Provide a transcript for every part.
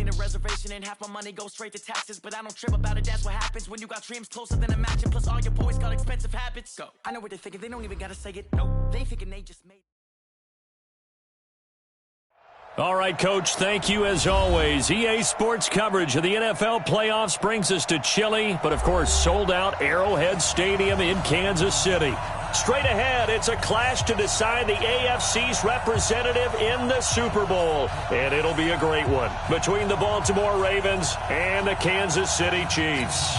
seen a reservation and half my money goes straight to taxes. But I don't trip about it, that's what happens when you got dreams closer than a match. And plus all your boys got expensive habits. Go. I know what they're thinking, they don't even gotta say it. No, they thinking they just made. All right, Coach, thank you as always. EA Sports coverage of the NFL playoffs brings us to chilly, but of course sold-out Arrowhead Stadium in Kansas City. Straight ahead, it's a clash to decide the AFC's representative in the Super Bowl. And it'll be a great one between the Baltimore Ravens and the Kansas City Chiefs.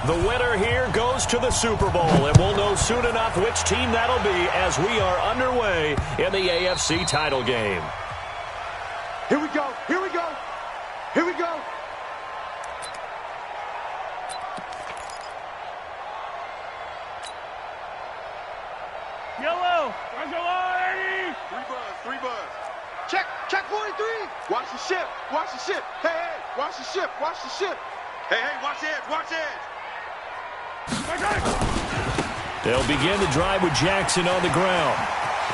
The winner here goes to the Super Bowl, and we'll know soon enough which team that'll be as we are underway in the AFC title game. Here we go, here we go, here we go. Yellow, where's your line? Three buzz. Check 43. Watch the ship, watch the ship. Hey, hey, watch the ship, watch the ship. Hey, hey, watch edge, watch edge. They'll begin the drive with Jackson on the ground.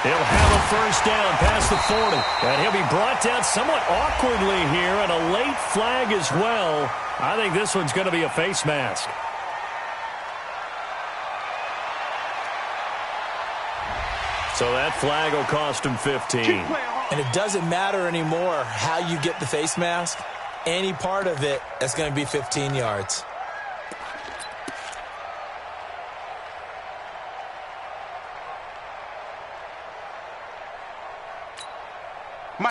He'll have a first down past the 40. And he'll be brought down somewhat awkwardly here, and a late flag as well. I think this one's going to be a face mask. So that flag will cost him 15. And it doesn't matter anymore how you get the face mask. Any part of it, that's going to be 15 yards.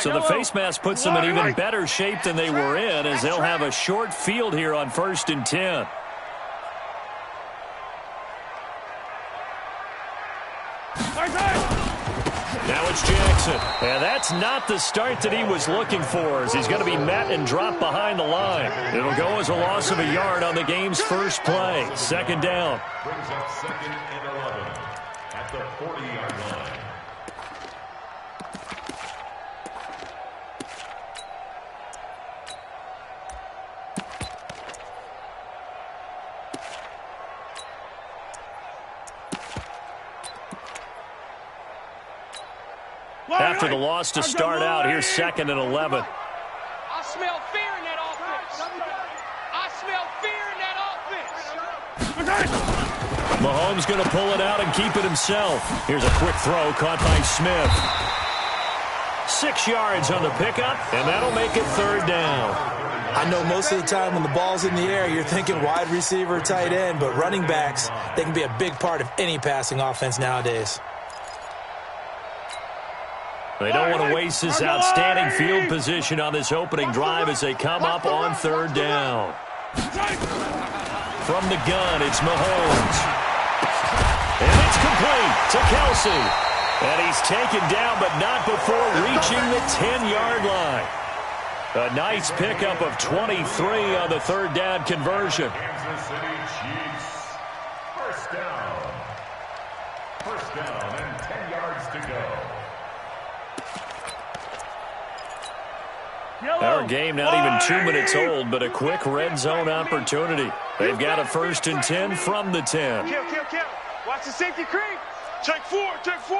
So the face mask puts them in even better shape than they were in, as they'll have a short field here on 1st and 10. Now it's Jackson. And that's not the start that he was looking for, as he's going to be met and dropped behind the line. It'll go as a loss of a yard on the game's first play. Second down. Brings up 2nd and 11 at the 40-yard line. After the loss to start out, here's 2nd and 11. I smell fear in that offense. I smell fear in that offense. Mahomes going to pull it out and keep it himself. Here's a quick throw caught by Smith. 6 yards on the pickup, and that'll make it 3rd down. I know most of the time when the ball's in the air, you're thinking wide receiver, tight end, but running backs, they can be a big part of any passing offense nowadays. They don't want to waste this outstanding field position on this opening drive as they come up on 3rd down. From the gun, it's Mahomes. And it's complete to Kelsey. And he's taken down, but not before reaching the 10-yard line. A nice pickup of 23 on the 3rd down conversion. Kansas City Chiefs. First down. First down and 10 yards to go. Our game not even 2 minutes old, but a quick red zone opportunity. They've got a 1st and 10 from the 10. Kill. Watch the safety creep. Check 4. Check 3.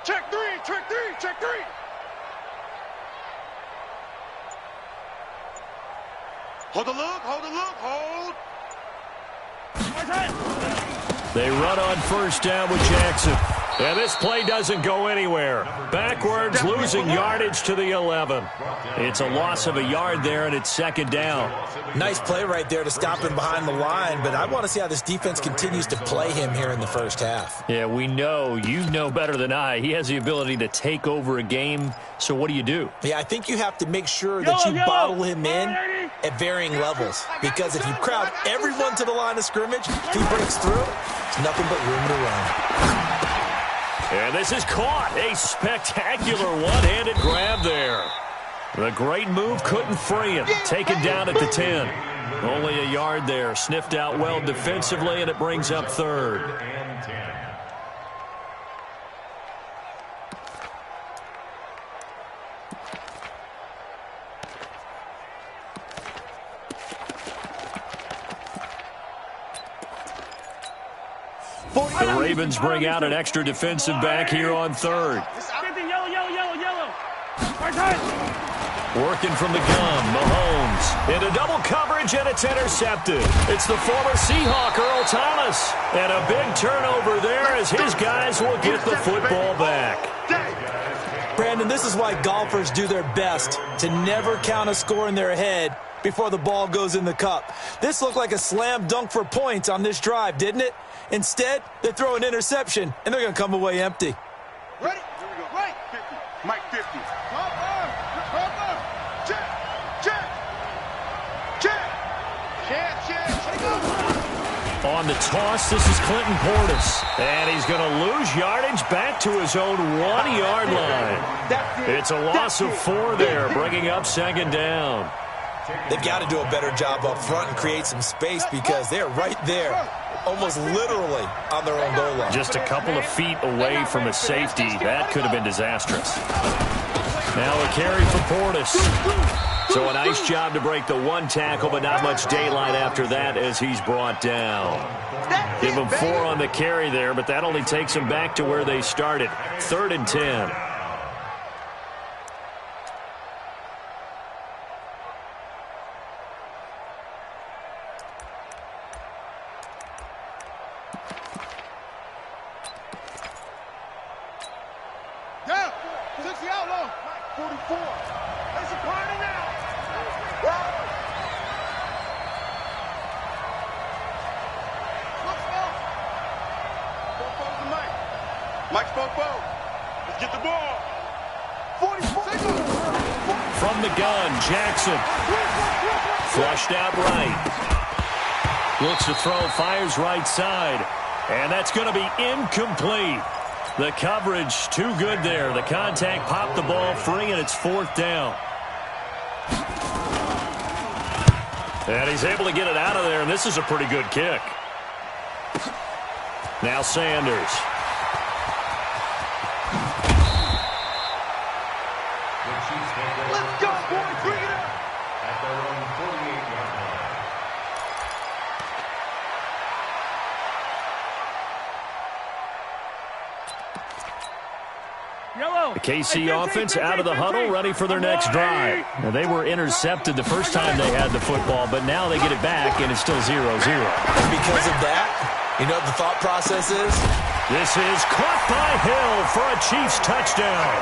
Check 3. Hold the look. They run on 1st down with Jackson. And this play doesn't go anywhere. Backwards, losing yardage to the 11. It's a loss of a yard there, and it's 2nd down. Nice play right there to stop him behind the line, but I want to see how this defense continues to play him here in the first half. Yeah, we know. You know better than I. He has the ability to take over a game, so what do? Yeah, I think you have to make sure that you bottle him in at varying levels, because if you crowd everyone to the line of scrimmage, if he breaks through, there's nothing but room to run. And this is caught. A spectacular one-handed grab there. The great move couldn't free him. Taken down at the 10. Only a yard there. Sniffed out well defensively, and it brings up 3rd. And 10. The Ravens bring out an extra defensive back here on third. Working from the gun, Mahomes into double coverage, and it's intercepted. It's the former Seahawk, Earl Thomas. And a big turnover there as his guys will get the football back. Brandon, this is why golfers do their best to never count a score in their head before the ball goes in the cup. This looked like a slam dunk for points on this drive, didn't it? Instead, they throw an interception, and they're going to come away empty. Ready? Here we go. Right. 50. Mike 50. On the toss, this is Clinton Portis. And he's going to lose yardage back to his own 1-yard line. It's a loss of 4 there, bringing up second down. They've got to do a better job up front and create some space because they're right there, almost literally on their own goal line. Just a couple of feet away from a safety. That could have been disastrous. Now a carry for Portis. So a nice job to break the 1 tackle, but not much daylight after that as he's brought down. Give him 4 on the carry there, but that only takes him back to where they started. 3rd and 10. Down. 60 out low. 44. There's a party now. Mike Popo. Let's get the ball. 44. From the gun, Jackson. Flushed out right. Looks to throw, fires right side. And that's going to be incomplete. The coverage too good there. The contact popped the ball free, and it's 4th down. And he's able to get it out of there, and this is a pretty good kick. Now Sanders. Let's go, boys. Bring it up. At their own 48-yard line. The KC offense out of the huddle, ready for their next drive. Now, they were intercepted the first time they had the football, but now they get it back, and it's still 0-0. And because of that, you know what the thought process is? This is caught by Hill for a Chiefs touchdown.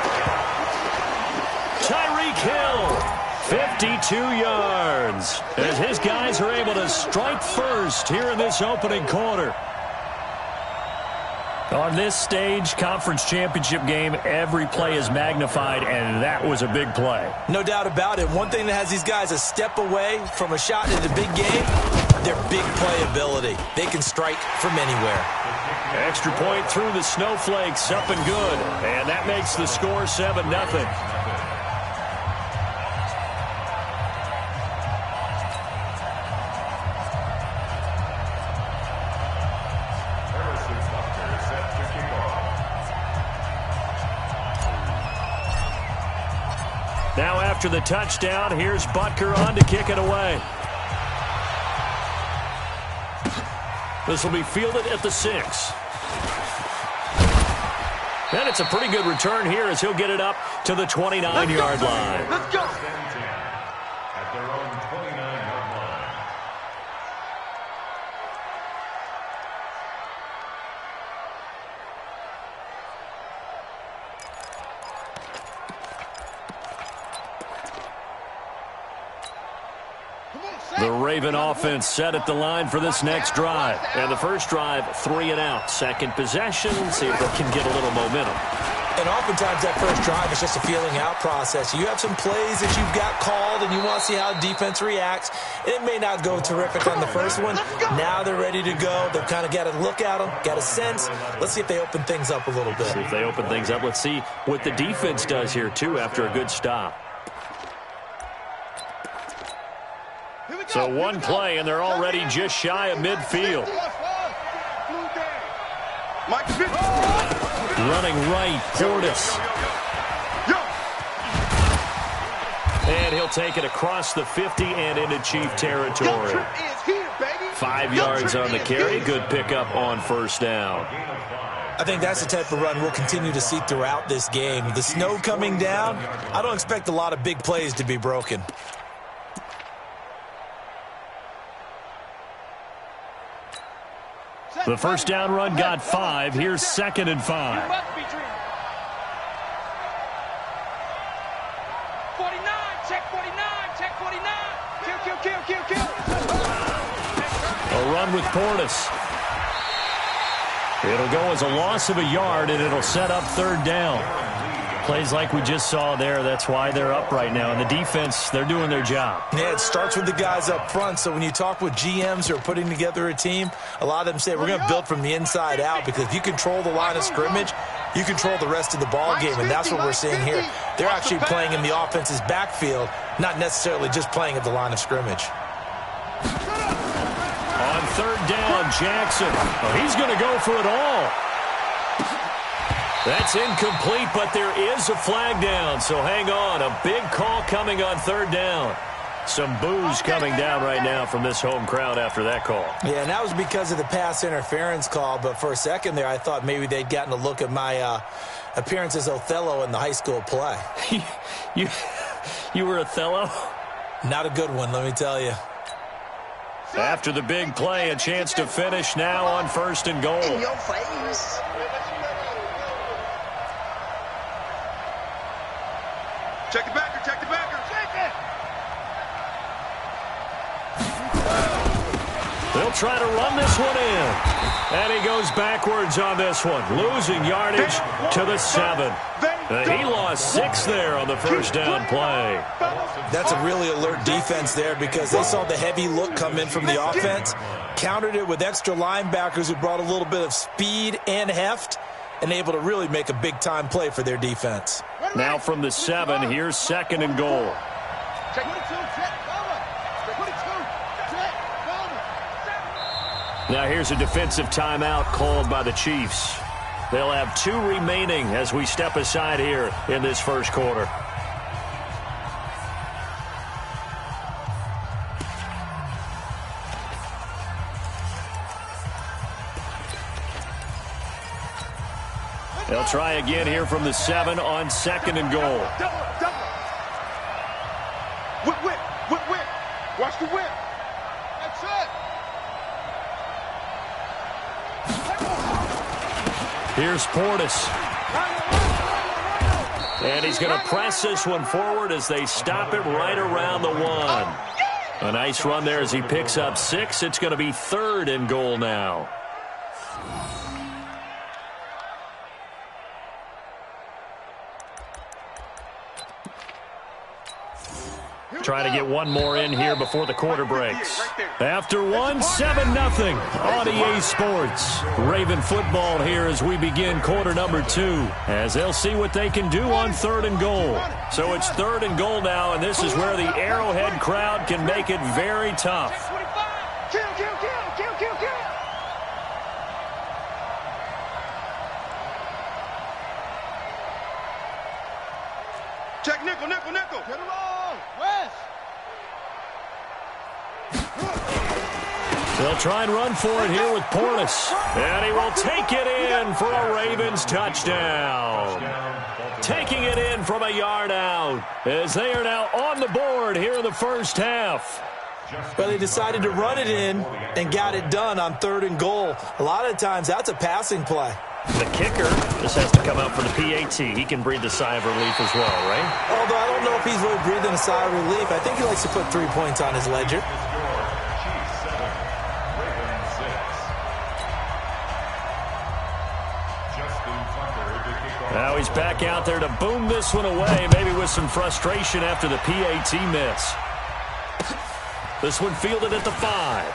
Tyreek Hill, 52 yards, as his guys are able to strike first here in this opening quarter. On this stage, conference championship game, every play is magnified, and that was a big play. No doubt about it. One thing that has these guys a step away from a shot in the big game, their big play ability. They can strike from anywhere. Extra point through the snowflakes, up and good. And that makes the score 7-0. Now after the touchdown, here's Butker on to kick it away. This will be fielded at the 6. And it's a pretty good return here as he'll get it up to the 29-yard line. Let's go. At their own 29-yard line. The Raven offense set at the line for this next drive. And the first drive, 3 and out. Second possession, see if they can get a little momentum. And oftentimes that first drive is just a feeling out process. You have some plays that you've got called and you want to see how defense reacts. It may not go terrific on the first one. Now they're ready to go. They've kind of got to look at them, got a sense. Let's see if they open things up a little bit. See if they open things up. Let's see what the defense does here, too, after a good stop. So one play, and they're already just shy of midfield. Running right, Portis. And he'll take it across the 50 and into Chief territory. 5 yards on the carry. Good pickup on first down. I think that's the type of run we'll continue to see throughout this game. The snow coming down, I don't expect a lot of big plays to be broken. The first down run got 5. Here's 2nd and 5. You must be dreaming. 49, check 49, check 49. Kill. A run with Portis. It'll go as a loss of a yard, and it'll set up 3rd down. Plays like we just saw there, that's why they're up right now. And the defense, they're doing their job. Yeah, it starts with the guys up front. So when you talk with GMs who are putting together a team, a lot of them say we're going to build from the inside out, because if you control the line of scrimmage, you control the rest of the ball game, and that's what we're seeing here. They're actually playing in the offense's backfield, not necessarily just playing at the line of scrimmage. On 3rd down, Jackson. Oh, he's going to go for it all. That's incomplete, but there is a flag down, so hang on. A big call coming on 3rd down. Some boos coming down right now from this home crowd after that call. Yeah, and that was because of the pass interference call, but for a second there I thought maybe they'd gotten a look at my appearance as Othello in the high school play. You were Othello? Not a good one, let me tell you. After the big play, a chance to finish now on 1st and goal. In your face. Check the backer, check the backer. They'll try to run this one in. And he goes backwards on this one, losing yardage to the 7. He lost 6 there on the first down play. That's a really alert defense there, because they saw the heavy look come in from the offense, countered it with extra linebackers who brought a little bit of speed and heft, and able to really make a big-time play for their defense. Now from the 7, here's 2nd and goal. Now here's a defensive timeout called by the Chiefs. They'll have 2 remaining as we step aside here in this first quarter. They'll try again here from the 7 on 2nd and goal. Whip. Watch the whip. That's it. Here's Portis. And he's going to press this one forward as they stop it right around the 1. A nice run there as he picks up 6. It's going to be 3rd and goal now. Trying to get one more in here before the quarter breaks. After 1, 7-0 on EA Sports. Raven football here as we begin quarter number 2, as they'll see what they can do on 3rd and goal. So it's 3rd and goal now, and this is where the Arrowhead crowd can make it very tough. Kill. Check nickel. Get it on. West. They'll try and run for it here with Portis. And he will take it in for a Ravens touchdown. Taking it in from a yard out, as they are now on the board here in the first half. But they decided to run it in and got it done on 3rd and goal. A lot of times that's a passing play. The kicker just has to come out for the PAT. He can breathe a sigh of relief as well, right? Although I don't know if he's really breathing a sigh of relief. I think he likes to put 3 points on his ledger. Now he's back out there to boom this one away, maybe with some frustration after the PAT miss. This one fielded at the 5.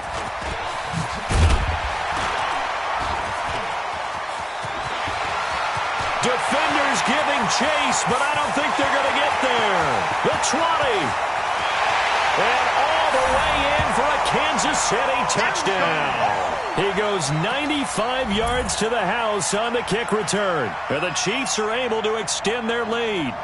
Defenders giving chase, but I don't think they're going to get there. The 20. And all the way in for a Kansas City touchdown. He goes 95 yards to the house on the kick return. And the Chiefs are able to extend their lead.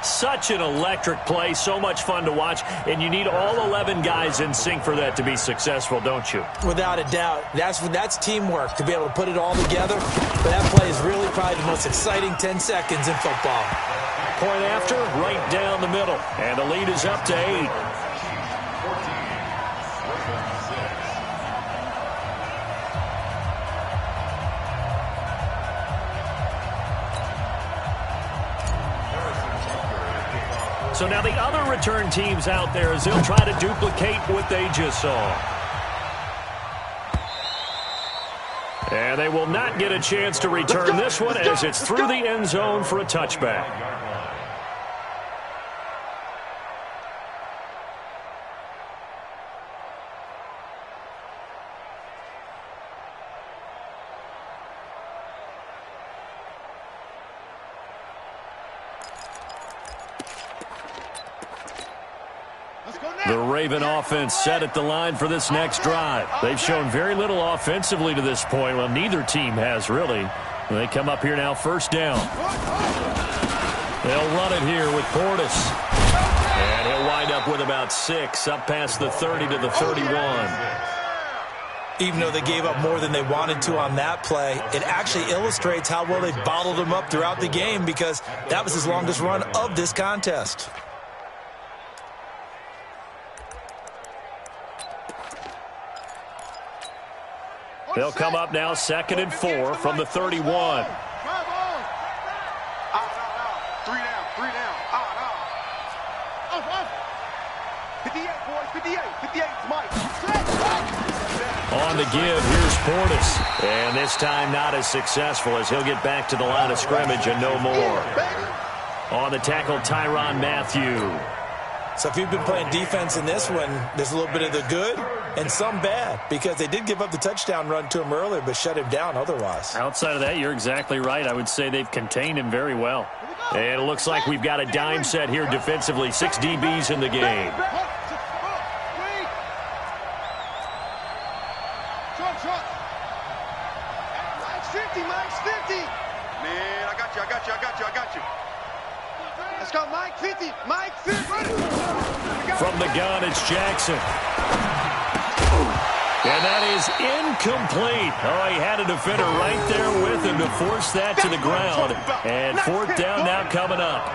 Such an electric play, so much fun to watch, and you need all 11 guys in sync for that to be successful, don't you? Without a doubt. That's teamwork, to be able to put it all together. But that play is really probably the most exciting 10 seconds in football. Point after, right down the middle, and the lead is up to 8. So now the other return teams out there as they'll try to duplicate what they just saw. And they will not get a chance to return this one as it's through the end zone for a touchback. The Raven offense set at the line for this next drive. They've shown very little offensively to this point. Well, neither team has, really. They come up here now, first down. They'll run it here with Portis. And he'll wind up with about 6, up past the 30 to the 31. Even though they gave up more than they wanted to on that play, it actually illustrates how well they bottled them up throughout the game, because that was his longest run of this contest. They'll come up now, 2nd and 4 from the 31. 3 down. 3 down. 58, boys. 58. 58. Mike. On the give, here's Portis. And this time not as successful as he'll get back to the line of scrimmage and no more. On the tackle, Tyrann Mathieu. So if you've been playing defense in this one, there's a little bit of the good and some bad, because they did give up the touchdown run to him earlier but shut him down otherwise. Outside of that, you're exactly right. I would say they've contained him very well. And it looks like we've got a dime set here defensively. 6 DBs in the game. Mike's 50. Mike's 50. Man, I got you. Let's go, Mike 50. Mike 50. From the gun, it's Jackson. And that is incomplete. Oh, he had a defender right there with him to force that to the ground. And 4th down now coming up.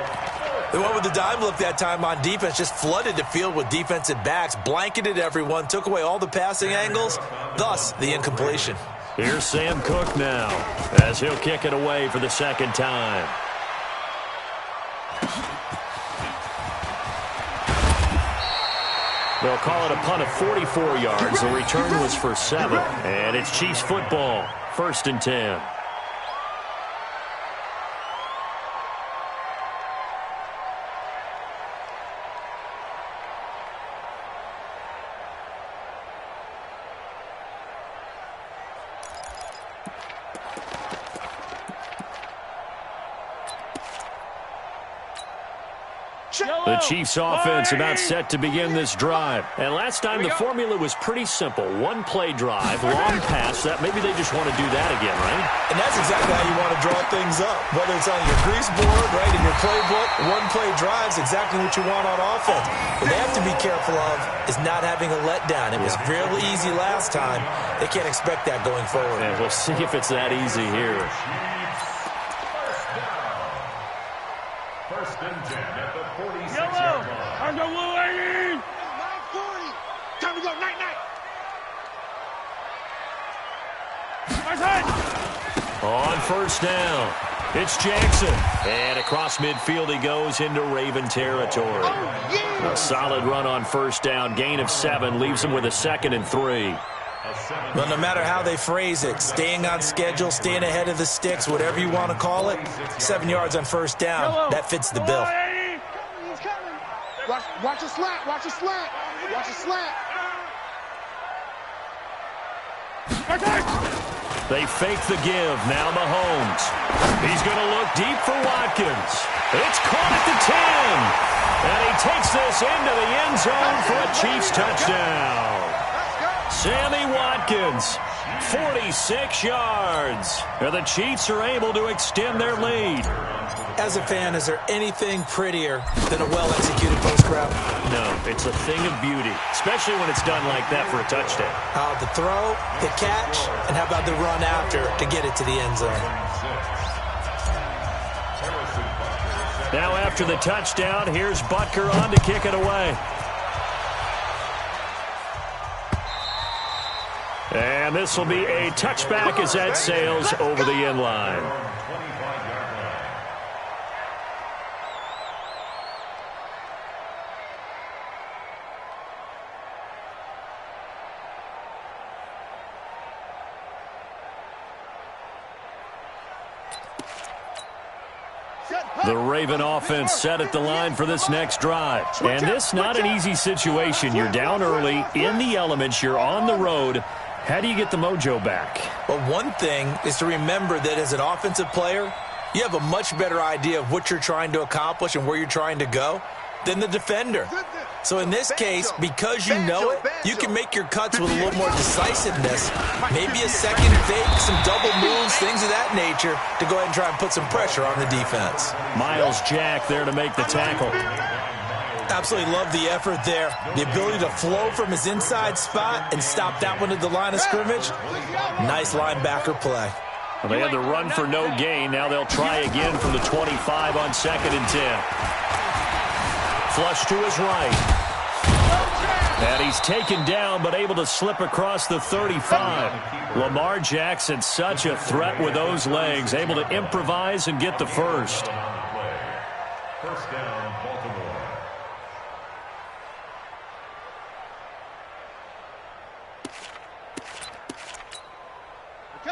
The one with the dime look that time on defense just flooded the field with defensive backs, blanketed everyone, took away all the passing angles, thus the incompletion. Here's Sam Cook now as he'll kick it away for the 2nd time. They'll call it a punt of 44 yards. The return was for 7. And it's Chiefs football. 1st and 10. The Chiefs offense about set to begin this drive. And last time the formula was pretty simple. 1-play drive, long pass. That maybe they just want to do that again, right? And that's exactly how you want to draw things up. Whether it's on your grease board, right, in your playbook, 1-play drive is exactly what you want on offense. What they have to be careful of is not having a letdown. It was real easy last time. They can't expect that going forward. And we'll see if it's that easy here. First and 10 at the 46-yard line. Mike 40. Time to go. Night. On 1st down, it's Jackson. And across midfield he goes into Raven territory. A solid run on 1st down. Gain of 7 leaves him with a 2nd and 3. Well, no matter how they phrase it, staying on schedule, staying ahead of the sticks, whatever you want to call it, 7 yards on 1st down, that fits the bill. He's coming. Watch a slant. Watch a slant. They fake the give. Now Mahomes. He's going to look deep for Watkins. It's caught at the 10. And he takes this into the end zone for a Chiefs touchdown. Sammy Watkins, 46 yards. And the Chiefs are able to extend their lead. As a fan, is there anything prettier than a well-executed post route? No, it's a thing of beauty, especially when it's done like that for a touchdown. The throw, the catch, and how about the run after to get it to the end zone? Now after the touchdown, here's Butker on to kick it away. And this will be a touchback as that sails over the end line. The Raven offense set at the line for this next drive. And this not an easy situation. You're down early, in the elements, you're on the road. How do you get the mojo back? Well, one thing is to remember that as an offensive player, you have a much better idea of what you're trying to accomplish and where you're trying to go than the defender. So in this case, because you know it, you can make your cuts with a little more decisiveness. Maybe a second fake, some double moves, things of that nature to go ahead and try and put some pressure on the defense. Miles Jack there to make the tackle. Absolutely love the effort there. The ability to flow from his inside spot and stop that one at the line of scrimmage. Nice linebacker play. Well, they had the run for no gain. Now they'll try again from the 25 on 2nd and 10. Flush to his right. And he's taken down but able to slip across the 35. Lamar Jackson, such a threat with those legs, able to improvise and get the first. First down, Baltimore.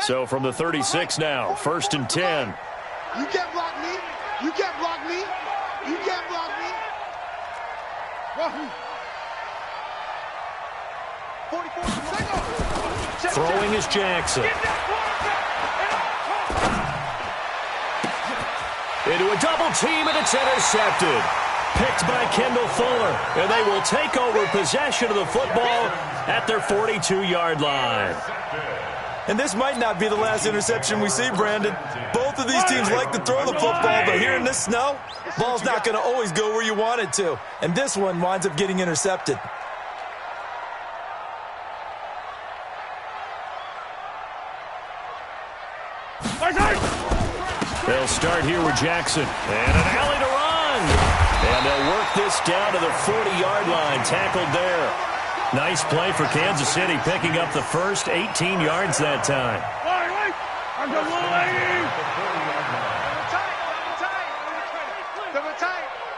So from the 36 now, 1st and 10. You can't block me. You can't block me. You can't block me. Throwing is Jackson. Into a double team, and it's intercepted. Picked by Kendall Fuller, and they will take over possession of the football at their 42-yard line. And this might not be the last interception we see, Brandon. Both of these teams like to throw the football, but here in this snow, ball's not going to always go where you want it to. And this one winds up getting intercepted. They'll start here with Jackson. And an alley to run. And they'll work this down to the 40-yard line. Tackled there. Nice play for Kansas City, picking up the first 18 yards that time.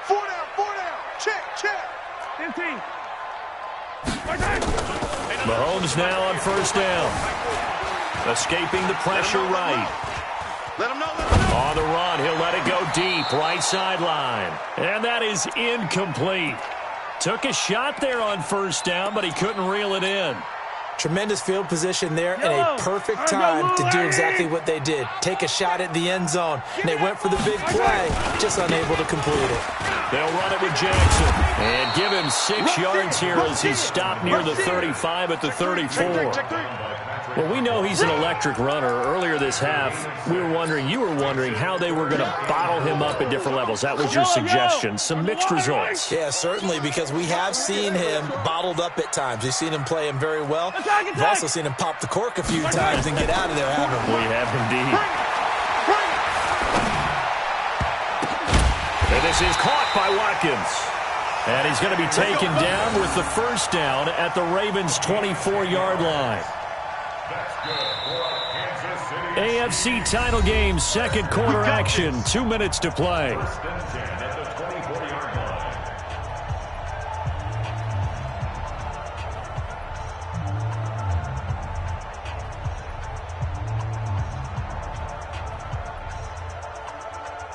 Four down. Check. 15. Mahomes now on 1st down. Escaping the pressure right. Let him know. On the run, he'll let it go deep, right sideline. And that is incomplete. Took a shot there on 1st down, but he couldn't reel it in. Tremendous field position there and a perfect time to do exactly what they did. Take a shot at the end zone. And they went for the big play, just unable to complete it. They'll run it with Jackson. And give him 6 yards here as he stopped near the 35 at the 34. Well, we know he's an electric runner. Earlier this half, you were wondering how they were going to bottle him up at different levels. That was your suggestion. Some mixed results. Yeah, certainly, because we have seen him bottled up at times. We've seen him play him very well. We've also seen him pop the cork a few times and get out of there, haven't we? We have indeed. And this is caught by Watkins. And he's going to be taken down with the 1st down at the Ravens' 24-yard line. AFC title game, 2nd quarter action, 2 minutes to play.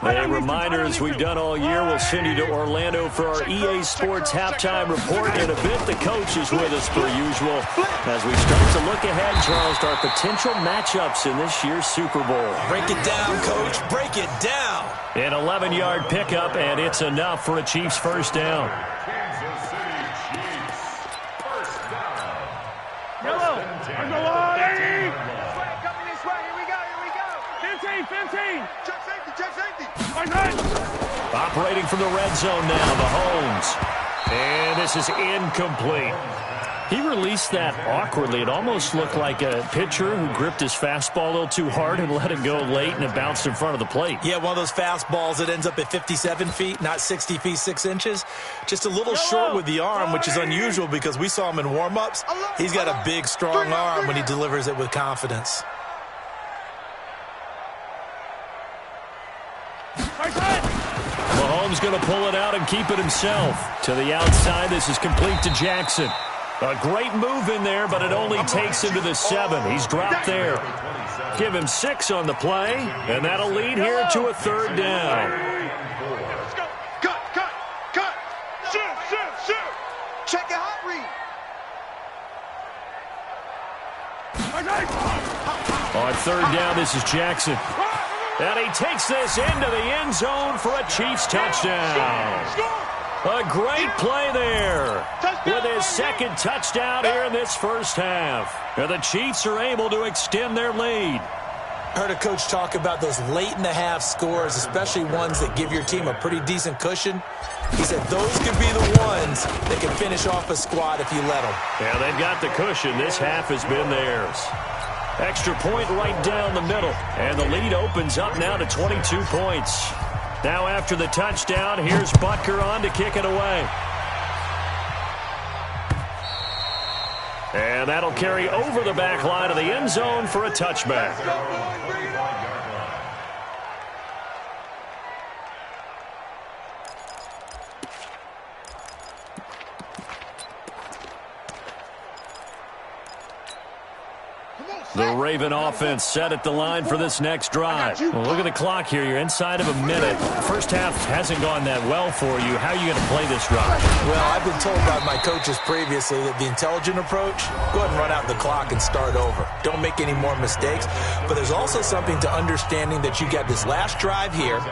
A reminder, as we've done all year, we'll send you to Orlando for our EA Sports halftime report. In a bit, the coach is with us per usual as we start to look ahead, Charles, to our potential matchups in this year's Super Bowl. Break it down, Coach. Break it down. An 11-yard pickup, and it's enough for a Chiefs 1st down. Kansas City Chiefs. First down. Check safety, check safety. Operating from the red zone now, Mahomes. And this is incomplete. He released that awkwardly. It almost looked like a pitcher who gripped his fastball a little too hard and let it go late, and it bounced in front of the plate. Yeah, one of those fastballs that ends up at 57 feet, not 60 feet, 6 inches. Just a little short with the arm, which is unusual because we saw him in warm-ups. He's got a big, strong arm when he delivers it with confidence. Mahomes going to pull it out and keep it himself. To the outside, this is complete to Jackson. A great move in there, but it only takes him to the 7. He's dropped there. Give him 6 on the play, and that'll lead here to a 3rd down. Let's go. Cut. Shoot. Check a hot read. On 3rd down, this is Jackson. And he takes this into the end zone for a Chiefs touchdown. A great play there with his 2nd touchdown here in this first half. And the Chiefs are able to extend their lead. I heard a coach talk about those late-in-the-half scores, especially ones that give your team a pretty decent cushion. He said those could be the ones that can finish off a squad if you let them. Yeah, they've got the cushion. This half has been theirs. Extra point right down the middle. And the lead opens up now to 22 points. Now after the touchdown, here's Butker on to kick it away. And that'll carry over the back line of the end zone for a touchback. The Raven offense set at the line for this next drive. Well, look at the clock here. You're inside of a minute. First half hasn't gone that well for you. How are you going to play this drive? Well, I've been told by my coaches previously that the intelligent approach, go ahead and run out the clock and start over. Don't make any more mistakes. But there's also something to understanding that you got this last drive here.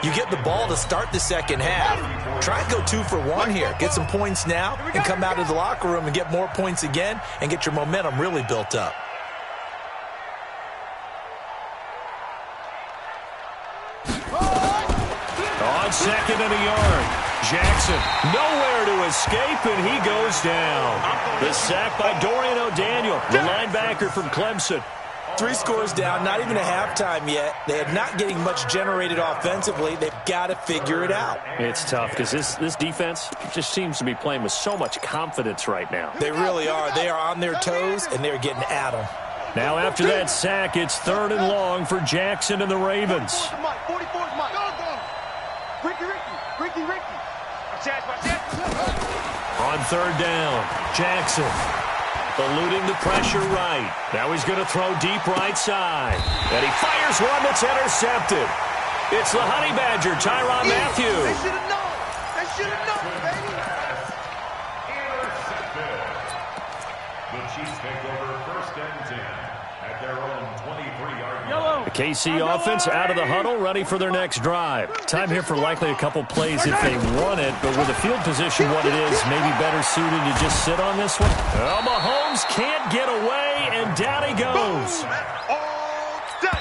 You get the ball to start the second half. Try and go 2 for 1 here. Get some points now and come out of the locker room and get more points again and get your momentum really built up. On 2nd and a yard. Jackson nowhere to escape, and he goes down. The sack by Dorian O'Daniel, the linebacker from Clemson. 3 scores down, not even a halftime yet. They're not getting much generated offensively. They've got to figure it out. It's tough because this defense just seems to be playing with so much confidence right now. They really are. They are on their toes, and they're getting at them. Now after that sack, it's 3rd and long for Jackson and the Ravens. 44's Mike. Ricky. On 3rd down, Jackson eluding the pressure right. Now he's going to throw deep right side. And he fires one that's intercepted. It's the Honey Badger, Tyrann Mathieu. They should have known, baby. Intercepted. The Chiefs take over 1st and 10 at their own 23-yard line. The KC offense out of the huddle, ready for their next drive. Time here for likely a couple plays if they want it, but with the field position what it is, maybe better suited to just sit on this one. Well, Mahomes can't get away, and down he goes. All day.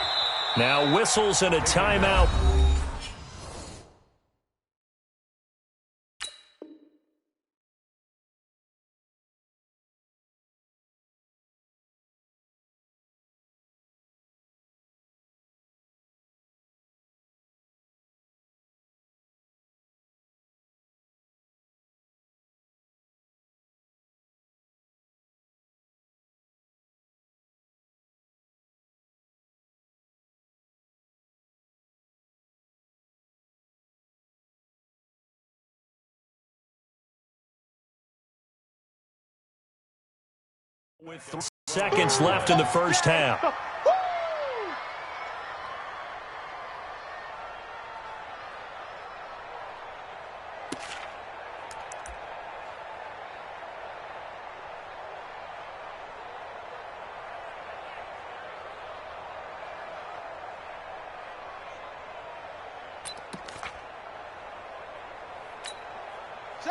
Now whistles and a timeout. With 3 seconds left in the first half.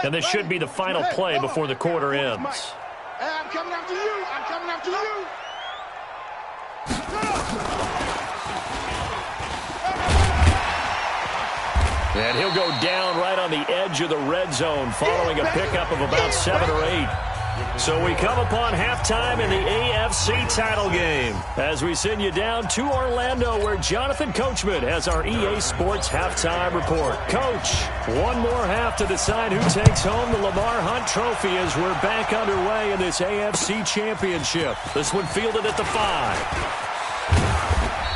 And this should be the final play before the quarter ends. Hey, I'm coming after you. I'm coming after you. And he'll go down right on the edge of the red zone following a pickup of about 7 or 8. So we come upon halftime in the AFC title game as we send you down to Orlando where Jonathan Coachman has our EA Sports halftime report. Coach, one more half to decide who takes home the Lamar Hunt Trophy as we're back underway in this AFC Championship. This one fielded at the 5.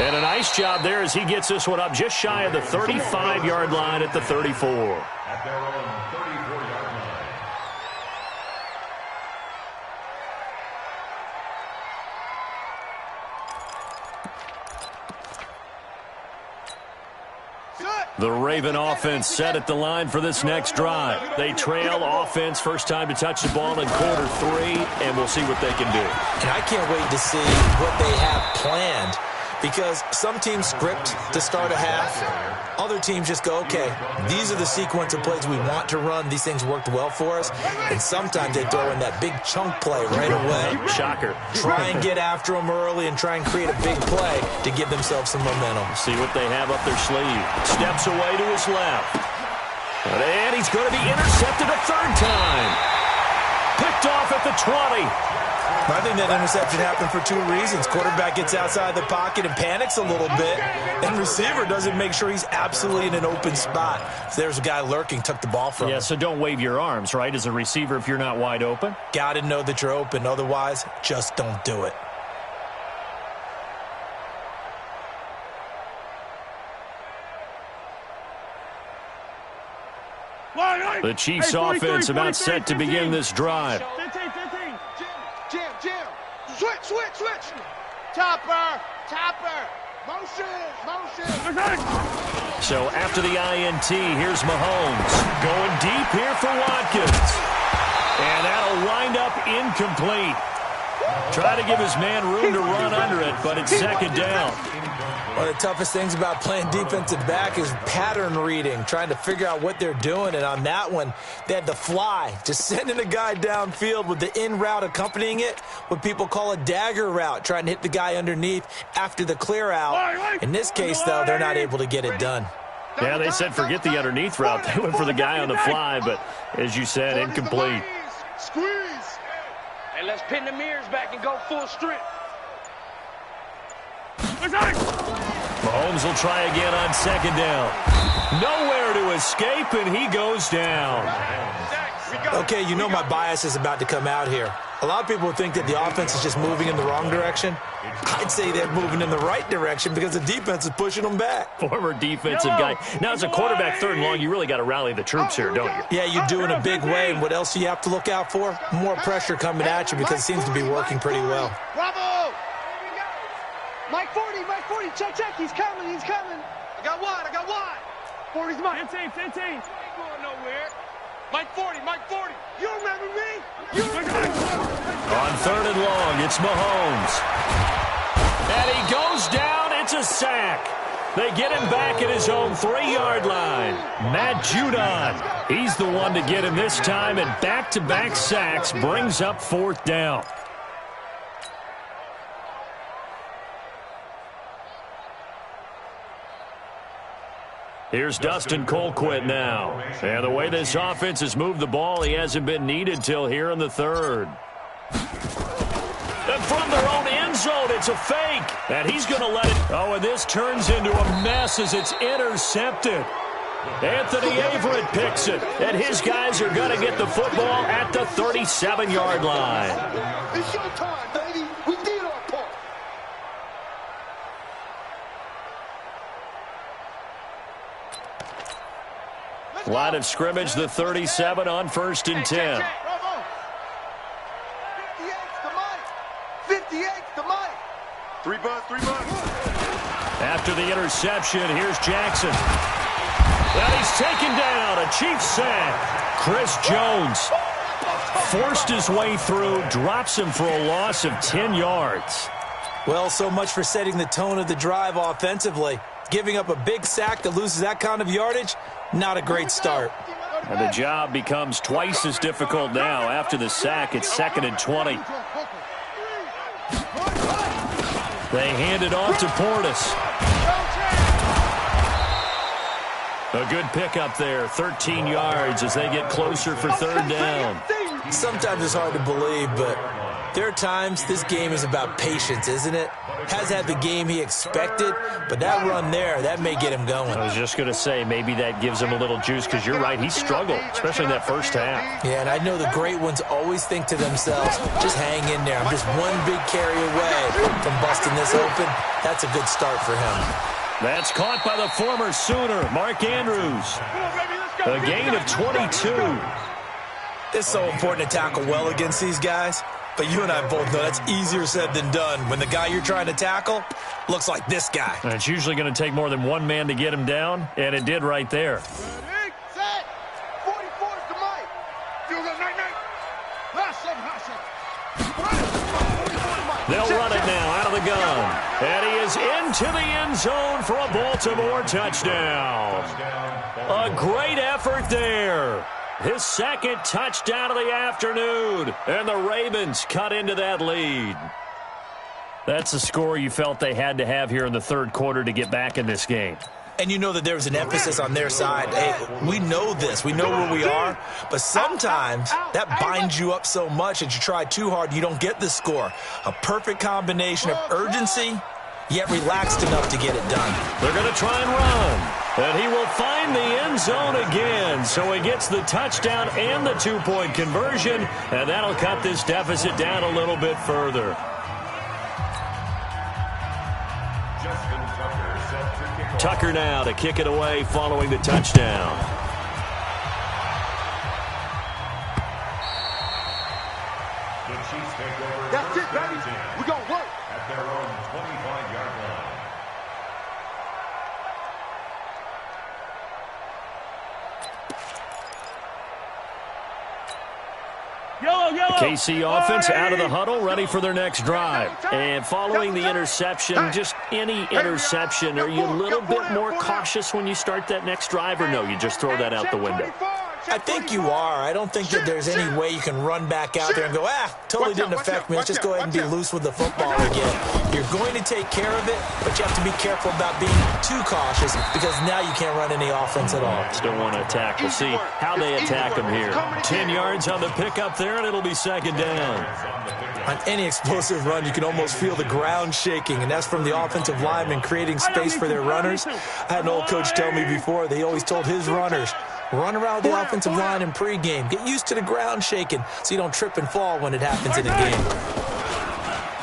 And a nice job there as he gets this one up just shy of the 35-yard line at the 34. At their own 34-yard line. The Raven offense set at the line for this next drive. They trail offense, first time to touch the ball in quarter 3, and we'll see what they can do. And I can't wait to see what they have planned, because some teams script to start a half. Other teams just go, okay, these are the sequence of plays we want to run. These things worked well for us. And sometimes they throw in that big chunk play right away. Shocker. Try and get after them early and try and create a big play to give themselves some momentum. See what they have up their sleeve. Steps away to his left. And he's going to be intercepted a third time. Picked off at the 20. I think that interception happened for 2 reasons. Quarterback gets outside the pocket and panics a little bit, and receiver doesn't make sure he's absolutely in an open spot. So there's a guy lurking, took the ball from him. Yeah, so don't wave your arms, right, as a receiver if you're not wide open. Got to know that you're open. Otherwise, just don't do it. The Chiefs' offense about set to begin this drive. 15. Jim. Switch. Topper. Motion. So after the INT, here's Mahomes. Going deep here for Watkins. And that'll wind up incomplete. Try to give his man room to run under it, but it's second down. One of the toughest things about playing defensive back is pattern reading, trying to figure out what they're doing. And on that one, they had to fly, just sending a guy downfield with the in route accompanying it, what people call a dagger route, trying to hit the guy underneath after the clear out. In this case, though, they're not able to get it done. Yeah, they said forget the underneath route. They went for the guy on the fly, but as you said, incomplete. Squeeze. Hey, let's pin the mirrors back and go full strength. Mahomes will try again on second down. Nowhere to escape, and he goes down. Okay, you know my bias is about to come out here. A lot of people think that the offense is just moving in the wrong direction. I'd say they're moving in the right direction because the defense is pushing them back. Former defensive guy. Now, as a quarterback, third and long, you really got to rally the troops here, don't you? Yeah, you do in a big way. And what else do you have to look out for? More pressure coming at you because it seems to be working pretty well. Bravo! Mike 40, check, he's coming. I got one. 40's mine. 15. Ain't going nowhere. Mike 40. You remember me? On third and long, it's Mahomes. And he goes down. It's a sack. They get him back at his own 3-yard line. Matt Judon, he's the one to get him this time, and back-to-back sacks brings up fourth down. Here's Dustin Colquitt now. And the way this offense has moved the ball, he hasn't been needed till here in the third. And from their own end zone, it's a fake. And he's going to let it. Oh, and this turns into a mess as it's intercepted. Anthony Averett picks it. And his guys are going to get the football at the 37-yard line. It's your time, baby. We did our part. Line of scrimmage, the 37 on 1st and 10. Bravo. 58's the mic. 3 bucks. After the interception, here's Jackson. And he's taken down, a Chiefs sack. Chris Jones forced his way through, drops him for a loss of 10 yards. Well, so much for setting the tone of the drive offensively. Giving up a big sack that loses that kind of yardage, not a great start. And the job becomes twice as difficult now. After the sack, it's 2nd and 20. They hand it off to Portis. A good pickup there, 13 yards as they get closer for third down. Sometimes it's hard to believe, but there are times this game is about patience, isn't it? Has had the game he expected, but that run there, that may get him going. I was just going to say, maybe that gives him a little juice, because you're right, he struggled, especially in that first half. Yeah, and I know the great ones always think to themselves, just hang in there. I'm just one big carry away from busting this open. That's a good start for him. That's caught by the former Sooner, Mark Andrews. A gain of 22. It's so important to tackle well against these guys, but you and I both know that's easier said than done when the guy you're trying to tackle looks like this guy. And it's usually going to take more than one man to get him down, and it did right there. Ready, set, 44 to Mike. You go, night. They'll run it now out of the gun. And he is into the end zone for a Baltimore touchdown. A great effort there. His second touchdown of the afternoon. And the Ravens cut into that lead. That's the score you felt they had to have here in the third quarter to get back in this game. And you know that there was an emphasis on their side. Hey, we know this. We know where we are. But sometimes that binds you up so much that you try too hard, you don't get the score. A perfect combination of urgency, yet relaxed enough to get it done. They're going to try and run. And he will find the end zone again. So he gets the touchdown and the two-point conversion. And that'll cut this deficit down a little bit further. Tucker now to kick it away following the touchdown. The Chiefs take over. That's it, baby. We're going to work. At their own 25-yard line. KC offense out of the huddle, ready for their next drive. And following the interception, just any interception, are you a little bit more cautious when you start that next drive, or no, you just throw that out the window? I think you are. I don't think that there's any way you can run back out there and go, totally didn't affect me. Let's just go ahead and be loose with the football again. You're going to take care of it, but you have to be careful about being too cautious because now you can't run any offense at all. Still want to attack. We'll see how they attack them here. 10 yards on the pickup there, and it'll be second down. On any explosive run, you can almost feel the ground shaking, and that's from the offensive linemen creating space for their runners. I had an old coach tell me before, they always told his runners, run around the offensive line in pregame. Get used to the ground shaking so you don't trip and fall when it happens in a game.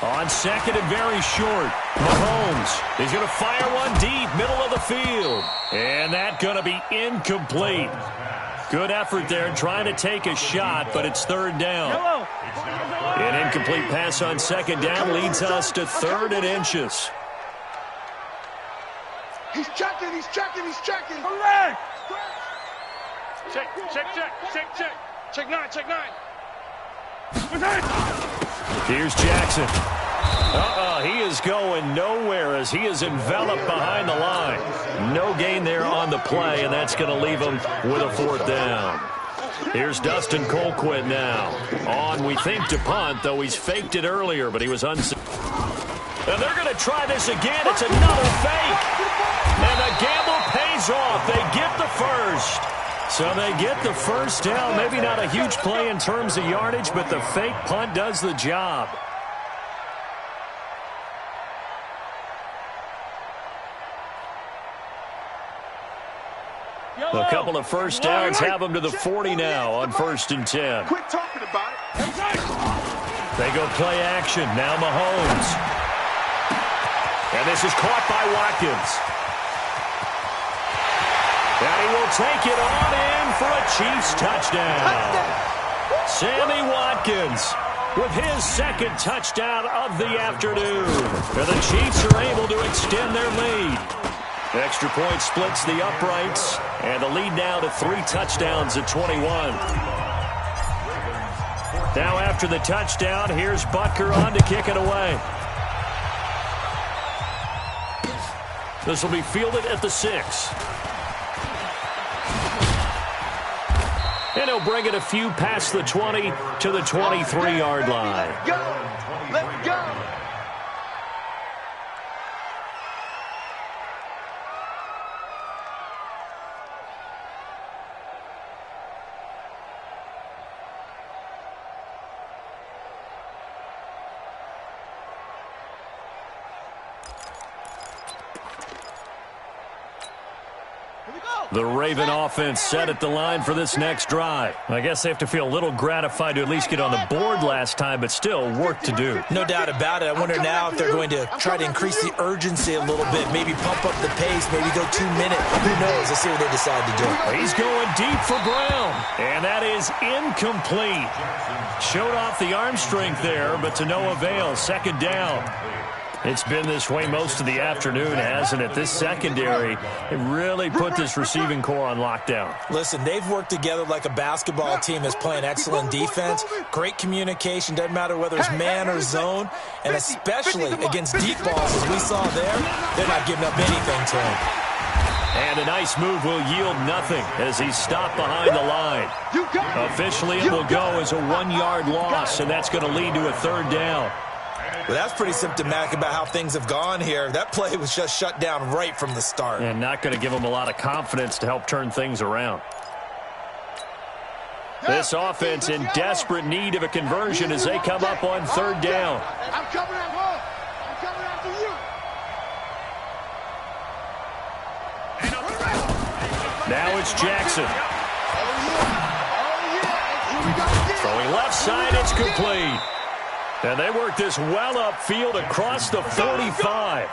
On second and very short, Mahomes is going to fire one deep, middle of the field. And that's going to be incomplete. Good effort there trying to take a shot, but it's third down. An incomplete pass on second down leads us to third and inches. He's checking. Correct. Check nine. Here's Jackson. He is going nowhere as he is enveloped behind the line. No gain there on the play, and that's going to leave him with a fourth down. Here's Dustin Colquitt now. On, we think, to punt, though he's faked it earlier, but he was unsuccessful. And they're going to try this again. It's another fake. And the gamble pays off. They get the first. So they get the first down. Maybe not a huge play in terms of yardage, but the fake punt does the job. A couple of first downs have them to the 40 now on 1st and 10. Quit talking about it. They go play action. Now Mahomes. And this is caught by Watkins. And he will take it on in for a Chiefs touchdown. Sammy Watkins with his second touchdown of the afternoon. And the Chiefs are able to extend their lead. Extra point splits the uprights, and the lead now to 3 touchdowns at 21. Now after the touchdown, here's Butker on to kick it away. This will be fielded at the 6. And he'll bring it a few past the 20 to the 23-yard line. Let's go. The Raven offense set at the line for this next drive. I guess they have to feel a little gratified to at least get on the board last time, but still work to do. No doubt about it. I wonder now if they're going to try to increase the urgency a little bit, maybe pump up the pace, maybe go 2 minutes. Who knows? Let's see what they decide to do. He's going deep for Brown, and that is incomplete. Showed off the arm strength there, but to no avail. Second down. It's been this way most of the afternoon, hasn't it? This secondary, it really put this receiving core on lockdown. Listen, they've worked together like a basketball team that's playing excellent defense, great communication, doesn't matter whether it's man or zone, and especially against deep balls, as we saw there, they're not giving up anything to him. And a nice move will yield nothing as he's stopped behind the line. Officially, it will go as a 1-yard loss, and that's going to lead to a third down. Well, that's pretty symptomatic about how things have gone here. That play was just shut down right from the start. And not going to give them a lot of confidence to help turn things around. This offense in desperate need of a conversion as they come up on third down. I'm coming out, I'm coming after you. Now it's Jackson. Throwing left side, it's complete. And they work this well upfield across the 45.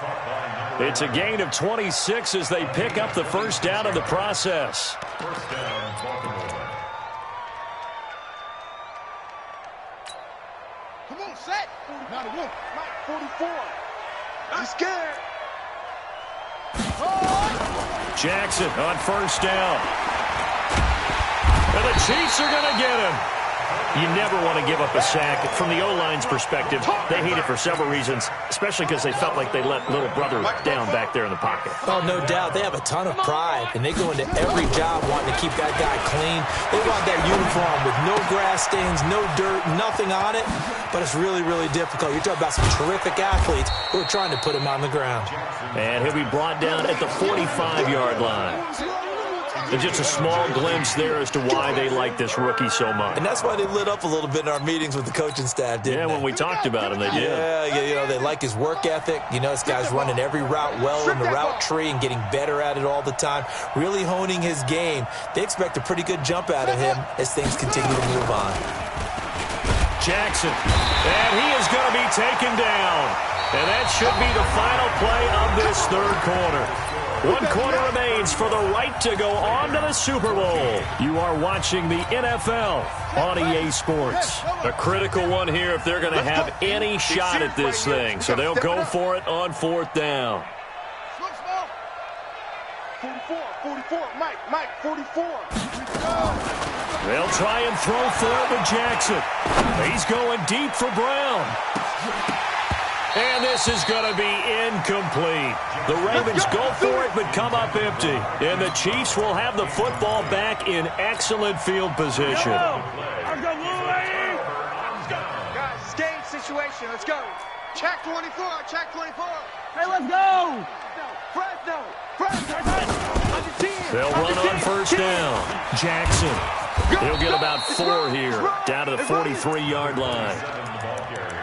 It's a gain of 26 as they pick up the first down in the process. First down, Baltimore. Come on, set. 91, Mike, 44. I'm scared. Jackson on first down. And the Chiefs are going to get him. You never want to give up a sack. From the O-line's perspective, they hate it for several reasons, especially because they felt like they let little brother down back there in the pocket. Oh, no doubt. They have a ton of pride, and they go into every job wanting to keep that guy clean. They want that uniform with no grass stains, no dirt, nothing on it, but it's really, really difficult. You're talking about some terrific athletes who are trying to put him on the ground. And he'll be brought down at the 45-yard line. And just a small glimpse there as to why they like this rookie so much. And that's why they lit up a little bit in our meetings with the coaching staff, didn't they? Yeah, when we talked about him, they did. Yeah, you know, they like his work ethic. You know, this guy's running every route well in the route tree and getting better at it all the time, really honing his game. They expect a pretty good jump out of him as things continue to move on. Jackson, and he is going to be taken down. And that should be the final play of this third quarter. 1 quarter remains for the right to go on to the Super Bowl. You are watching the NFL on EA Sports. A critical one here if they're going to have any shot at this thing. So they'll go for it on fourth down. 44, Mike, 44. They'll try and throw for it with Jackson. He's going deep for Brown. And this is going to be incomplete. The Ravens go for it but come up empty. And the Chiefs will have the football back in excellent field position. Guys, it's game situation. Let's go. Check 24, check 24. Hey, let's go. They'll run on first down. Jackson. He'll get about 4 here, down to the 43-yard line.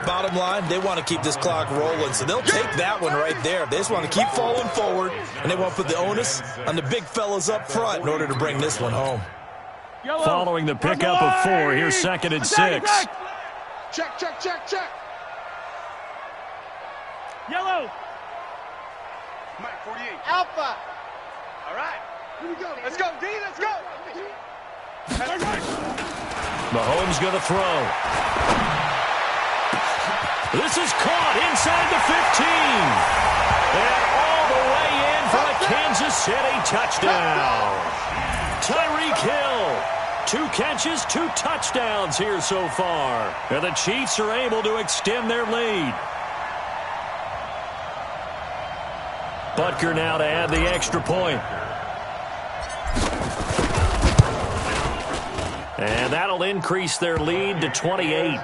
Bottom line, they want to keep this clock rolling, so they'll take that one right there. They just want to keep falling forward, and they want to put the onus on the big fellas up front in order to bring this one home. Following the pickup of 4, here's 2nd and 6. Check. Yellow. Mike, 48. Alpha. All right. Here we go. Let's go, D. Let's go. Mahomes going to throw. This is caught inside the 15. And all the way in for a Kansas City touchdown. Tyreek Hill. 2 catches, 2 touchdowns here so far. And the Chiefs are able to extend their lead. Butker now to add the extra point. And that'll increase their lead to 28.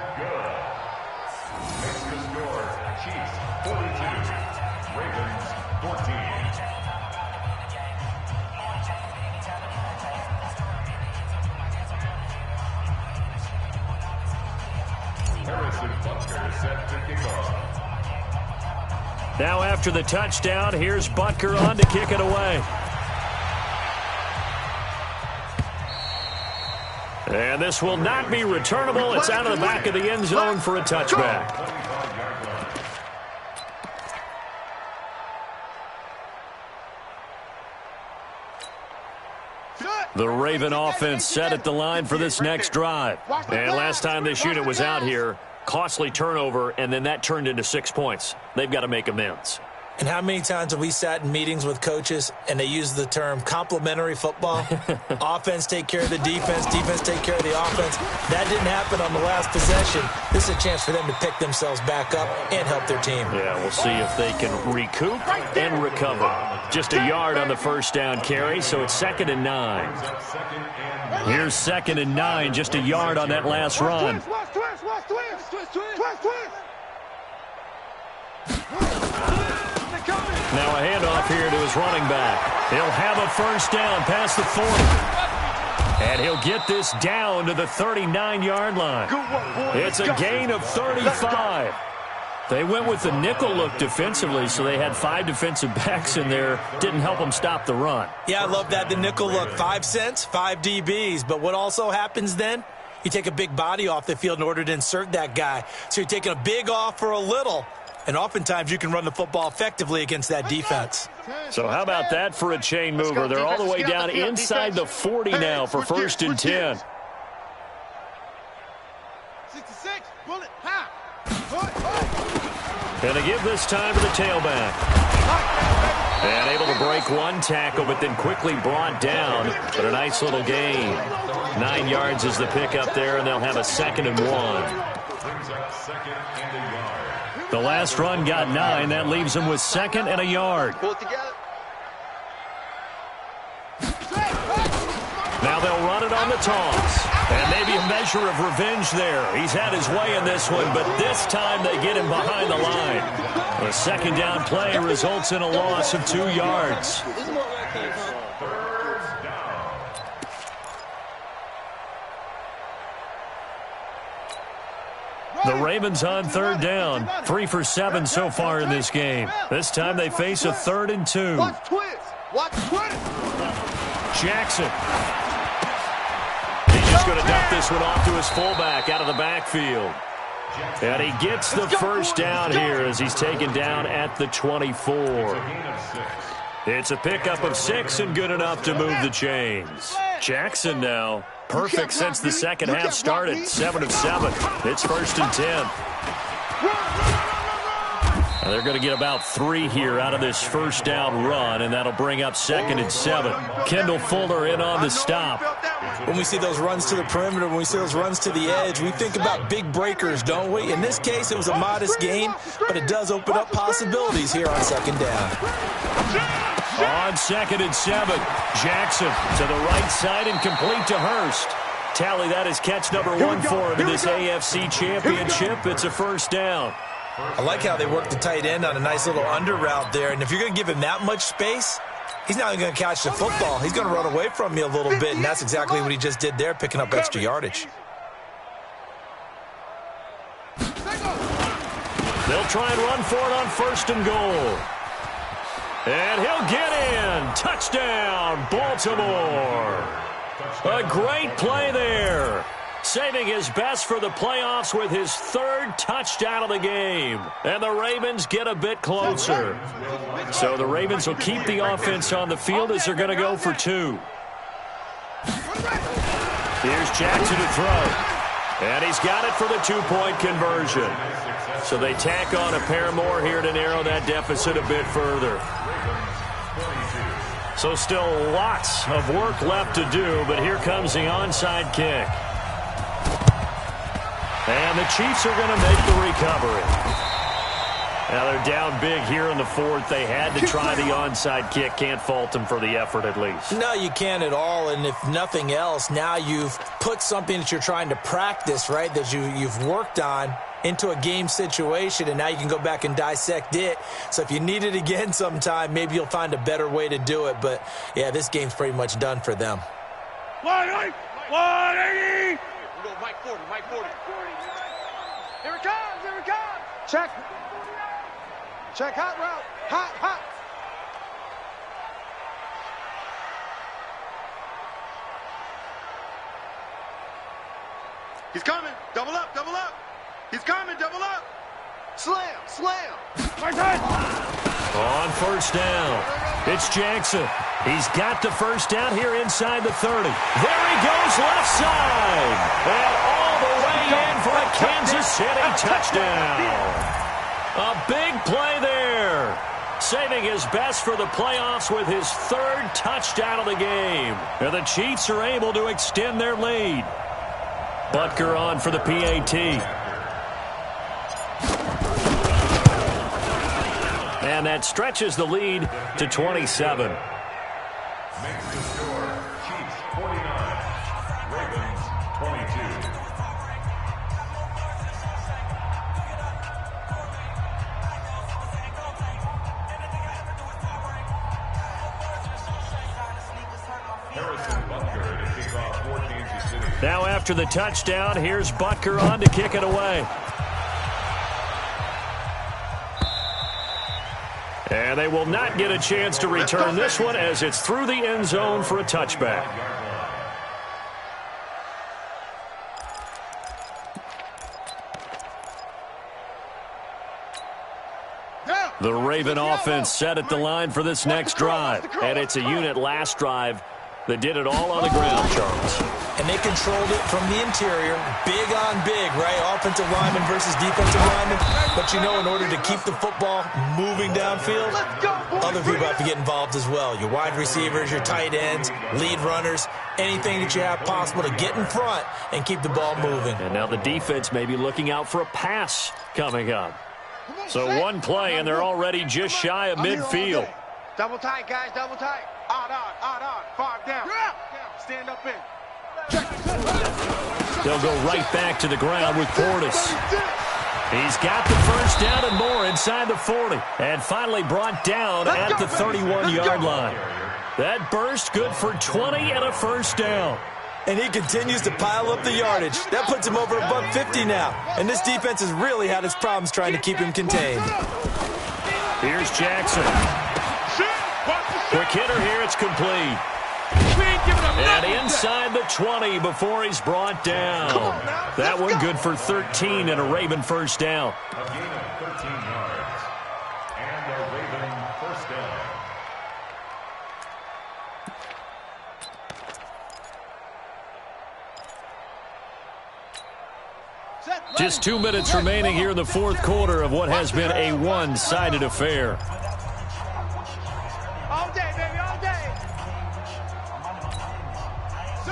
Now after the touchdown, here's Butker on to kick it away. And this will not be returnable. It's out of the back of the end zone for a touchback. The Raven offense set at the line for this next drive. And last time this unit was out here, costly turnover, and then that turned into 6 points. They've got to make amends. And how many times have we sat in meetings with coaches and they use the term complementary football? Offense take care of the defense, defense take care of the offense. That didn't happen on the last possession. This is a chance for them to pick themselves back up and help their team. Yeah, we'll see if they can recoup and recover. Just a yard on the first down carry, so it's 2nd and 9. Here's 2nd and 9, just a yard on that last run. Now a handoff here to his running back. He'll have a first down past the 40. And he'll get this down to the 39-yard line. It's a gain of 35. They went with the nickel look defensively, so they had 5 defensive backs in there. Didn't help them stop the run. Yeah, I love that, the nickel look. 5 cents, 5 DBs. But what also happens then? You take a big body off the field in order to insert that guy. So you're taking a big off for a little. And oftentimes you can run the football effectively against that defense. So how about that for a chain mover? They're all the way down inside the 40 now for 1st and 10. 66, bullet, ha! And they give this time to the tailback. And able to break one tackle, but then quickly brought down. But a nice little gain. 9 yards is the pickup there, and they'll have a 2nd and 1. The last run got 9. That leaves them with 2nd and a yard. Pull it together. Now they'll run it on the toss. And maybe a measure of revenge there. He's had his way in this one, but this time they get him behind the line. The 2nd down play results in a loss of 2 yards. The Ravens on 3rd down. 3 for 7 so far in this game. This time they face a 3rd and 2. Watch twins. Watch twins. Jackson. He's just going to dump this one off to his fullback out of the backfield. And he gets the first down here as he's taken down at the 24. It's a pickup of 6 and good enough to move the chains. Jackson now. Perfect since the second half started. 7 of 7. It's 1st and 10. Now they're going to get about 3 here out of this first down run, and that'll bring up 2nd and 7. Kendall Fuller in on the stop. When we see those runs to the perimeter, when we see those runs to the edge, we think about big breakers, don't we? In this case, it was a modest gain, but it does open up possibilities here on 2nd down. On 2nd and 7, Jackson to the right side and complete to Hurst. Tally, that is catch number 1 for him in this AFC Championship. It's a first down. I like how they work the tight end on a nice little under route there. And if you're going to give him that much space, he's not going to catch the football. He's going to run away from you a little bit, and that's exactly what he just did there, picking up extra yardage. They'll try and run for it on 1st and goal. And he'll get in. Touchdown, Baltimore. A great play there. Saving his best for the playoffs with his 3rd touchdown of the game. And the Ravens get a bit closer. So the Ravens will keep the offense on the field as they're going to go for 2. Here's Jackson to throw. And he's got it for the 2-point conversion. So they tack on a pair more here to narrow that deficit a bit further. So still lots of work left to do, but here comes the onside kick. And the Chiefs are going to make the recovery. Now they're down big here in the 4th. They had to try the onside kick. Can't fault them for the effort at least. No, you can't at all. And if nothing else, now you've put something that you're trying to practice, right, that you've worked on into a game situation, and now you can go back and dissect it. So if you need it again sometime, maybe you'll find a better way to do it. But, yeah, this game's pretty much done for them. 180! We go Mike 40, Mike 40. Here it comes, here it comes. Check. Check hot route. Hot, hot. He's coming. Double up, double up. He's coming, double up. Slam, slam. On first down, it's Jackson. He's got the first down here inside the 30. There he goes left side. And all the way in for a Kansas City touchdown. A big play there. Saving his best for the playoffs with his third touchdown of the game. And the Chiefs are able to extend their lead. Butker on for the PAT. And that stretches the lead to 27. Makes the score Chiefs 49, Ravens 22. Harrison Butker to kick off for Kansas City. Now after the touchdown, here's Butker on to kick it away. And they will not get a chance to return this one as it's through the end zone for a touchback. The Raven offense set at the line for this next drive. And it's a unit last drive that did it all on the ground, Charles. And they controlled it from the interior, big on big, right? Offensive lineman versus defensive lineman. But, you know, in order to keep the football moving downfield, other people have to get involved as well. Your wide receivers, your tight ends, lead runners, anything that you have possible to get in front and keep the ball moving. And now the defense may be looking out for a pass coming up. So one play, and they're already just shy of midfield. Double tight, guys, double tight. Odd. 5 down. Stand up in. They'll go right back to the ground with Portis. He's got the first down and more inside the 40. And finally brought down at the 31-yard line. That burst good for 20 and a first down. And he continues to pile up the yardage. That puts him over above 50 now. And this defense has really had its problems trying to keep him contained. Here's Jackson. Quick hitter here, it's complete. And inside the 20 before he's brought down. That one good for 13 and a Raven first down. A gain of 13 yards. And a Raven first down. Just 2 minutes remaining here in the fourth quarter of what has been a one-sided affair. All day, baby, all day.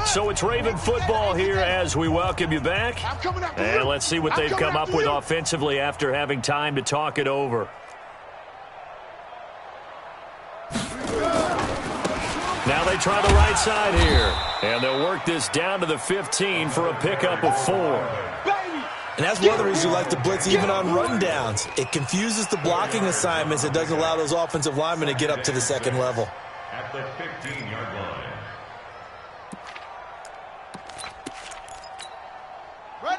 So it's Raven football here as we welcome you back. And let's see what they've come up with offensively after having time to talk it over. Now they try the right side here. And they'll work this down to the 15 for a pickup of 4. And that's one of the reasons you like to blitz even on rundowns. It confuses the blocking assignments. It doesn't allow those offensive linemen to get up to the second level. At the 15-yard line.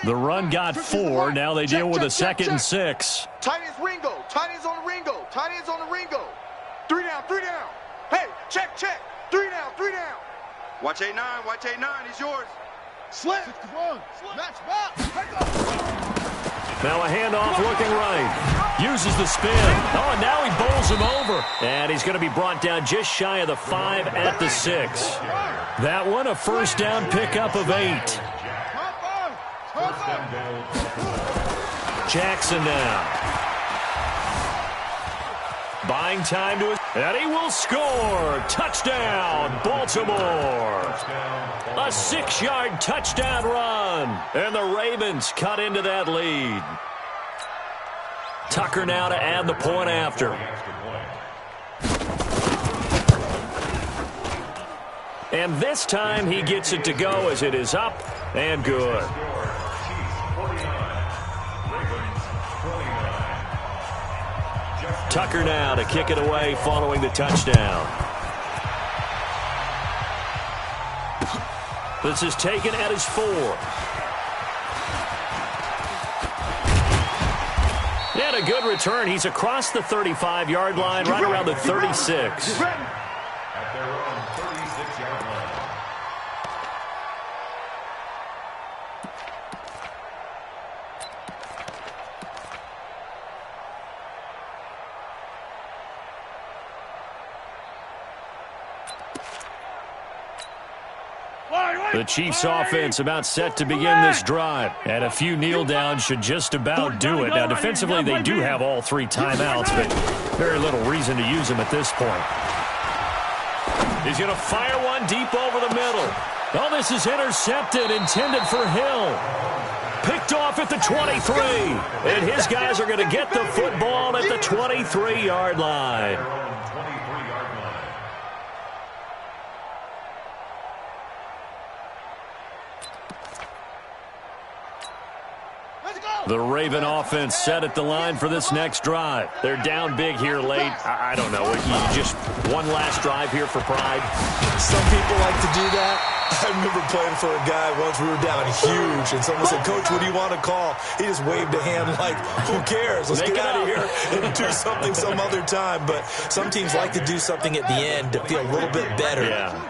The run got 4. Now they deal with a 2nd and 6. Tight ends Ringo. Tight ends on the Ringo. Tight ends on the Ringo. 3 down, 3 down. Hey, check. 3 down, 3 down. Watch 8-9, watch 8-9. He's yours. Slip. Match back. Now a handoff looking right. Uses the spin. Oh, and now he bowls him over. And he's going to be brought down just shy of the 5 at the 6. That one a first down pickup of 8. Jackson now. Buying time to it. And he will score. Touchdown, Baltimore. A 6-yard touchdown run. And the Ravens cut into that lead. Tucker now to add the point after. And this time he gets it to go as it is up and good. Tucker now to kick it away following the touchdown. This is taken at his 4. And a good return. He's across the 35-yard line, right around the 36. At their own 36-yard The Chiefs offense about set to begin this drive. And a few kneel downs should just about do it. Now, defensively, they do have all 3 timeouts, but very little reason to use them at this point. He's going to fire one deep over the middle. Oh, this is intercepted, intended for Hill. Picked off at the 23. And his guys are going to get the football at the 23-yard line. The Raven offense set at the line for this next drive. They're down big here late. I don't know. Just one last drive here for pride. Some people like to do that. I remember playing for a guy once. We were down huge, and someone said, "Coach, what do you want to call?" He just waved a hand like, "Who cares? Let's get out of here and do something some other time." But some teams like to do something at the end to feel a little bit better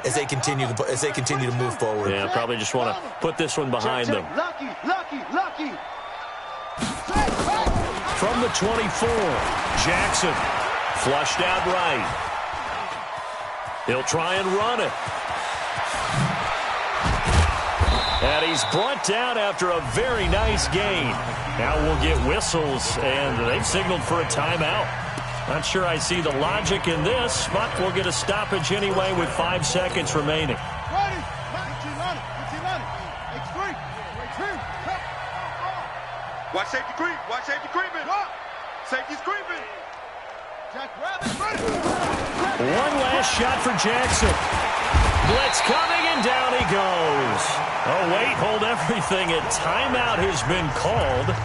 as they continue to move forward. Yeah, probably just want to put this one behind them. Lucky. From the 24, Jackson flushed out right. He'll try and run it. And he's brought down after a very nice gain. Now we'll get whistles, and they've signaled for a timeout. Not sure I see the logic in this, but we'll get a stoppage anyway with 5 seconds remaining. Watch safety creep. Watch safety creeping. Safety's creeping. One last shot for Jackson. Blitz coming, and down he goes. Oh, wait, hold everything. A timeout has been called.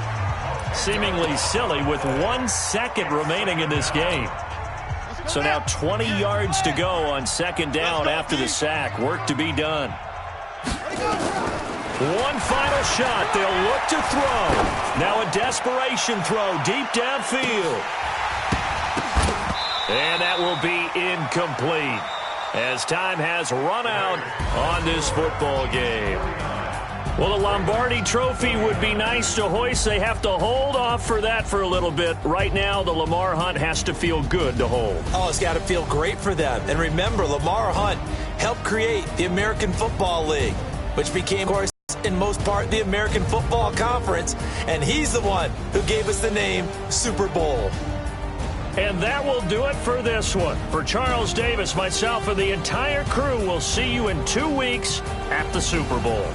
Seemingly silly with 1 second remaining in this game. So now 20 yards to go on second down after the sack. Work to be done. One final shot. They'll look to throw. Now a desperation throw deep downfield. And that will be incomplete as time has run out on this football game. Well, the Lombardi Trophy would be nice to hoist. They have to hold off for that for a little bit. Right now, the Lamar Hunt has to feel good to hold. Oh, it's got to feel great for them. And remember, Lamar Hunt helped create the American Football League, which became, of course, in most part, the American Football Conference. And he's the one who gave us the name Super Bowl. And that will do it for this one. For Charles Davis, myself, and the entire crew, we'll see you in 2 weeks at the Super Bowl.